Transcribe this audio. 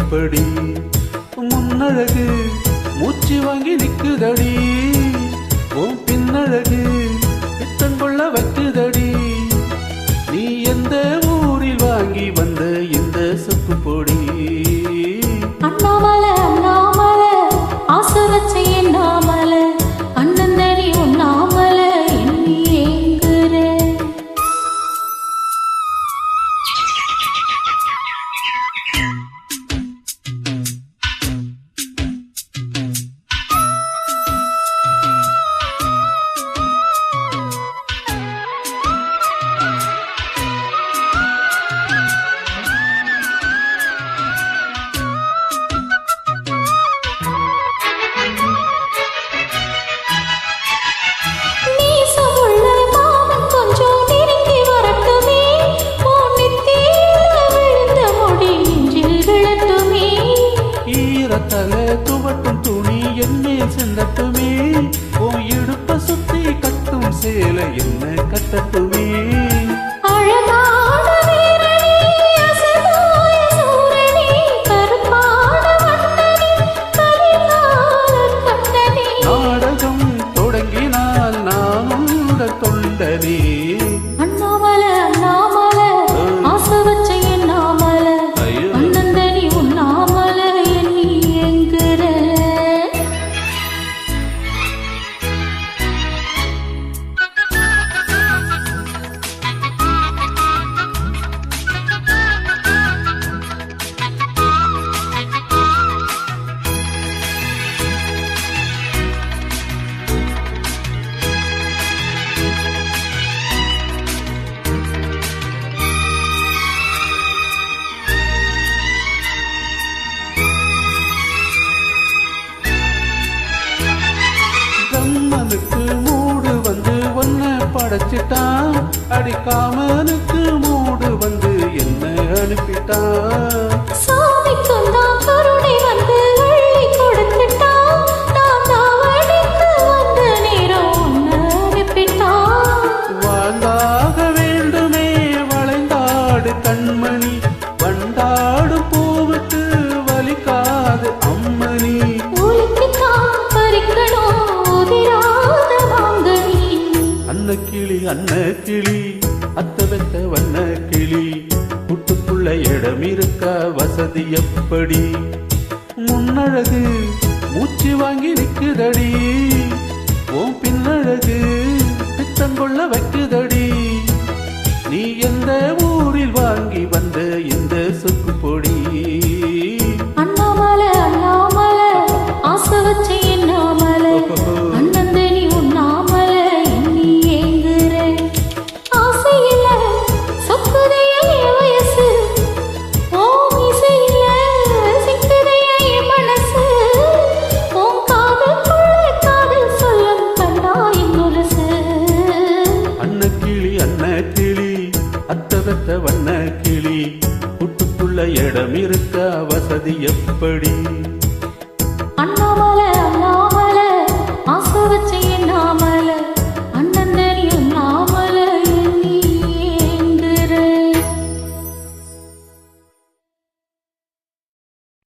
எப்படி முன்னழகு மூச்சு வாங்கி நிக்குதடி உன் பின்னழகு பித்தம் கொள்ள வைக்குதடி நீ எந்த ஊரில் வாங்கி வந்த இந்த சொக்கு பொடி அண்ணாமலை அண்ணாமலை ஆசை வச்ச எண்ணாமலை அண்ணன் தனி உண்ணாமலை எண்ணி ஏங்குற தலை துவட்டும் துணி என்மேல் சென்றட்டுமே உன் இடுப்ப சுத்தி கட்டும் சேலை என்ன கட்டட்டுமே நாடகம் தொடங்கினால் நான் உண்ட தொண்டனே அண்ணாமலை அண்ணாமலை ஆசை வச்ச எண்ணாமலை அண்ணன் தனி உண்ணாமலை பிரம்மனுக்கு மூடு வந்து ஒன்ன படைச்சிட்டான் அடிக்காமனுக்கு மூடு வந்து என்ன அனுப்பிட்டான் வாழ்ந்தாக வேண்டுமே வளைந்தாடு கண்மணி வண்டாடும் பூவுக்கு வலிக்காது அம்மணி அன்ன கிளி அத்த வெத்த வண்ண கிளி புட்டுக்குள்ள இடம் இருக்க வசதி எப்படி முன்னழகு மூச்சு வாங்கி நிக்குதடி உன் பின்னழகு பித்தம் கொள்ள வைக்குதடி நீ எந்த ஊரில் வாங்கி வந்த இந்த சொக்கு பொடி அண்ணாமலை அண்ணாமலை ஆசை வச்ச எண்ணாமலை அண்ணன் தனி உண்ணாமலை எண்ணி ஏங்குற ஆசையில சொக்குதைய வயசு ஓ இசையில சிக்குதைய மனசு உன் காதலுக்குள்ள காதல் சொல்லும் கண்டா இன்னொருசு அன்ன கிளி அத்த வெத்த வண்ண கிளி புட்டுக்குள்ள இடம் இருக்க வசதி எப்படி அண்ணாமலை அண்ணாமலை ஆசை வச்ச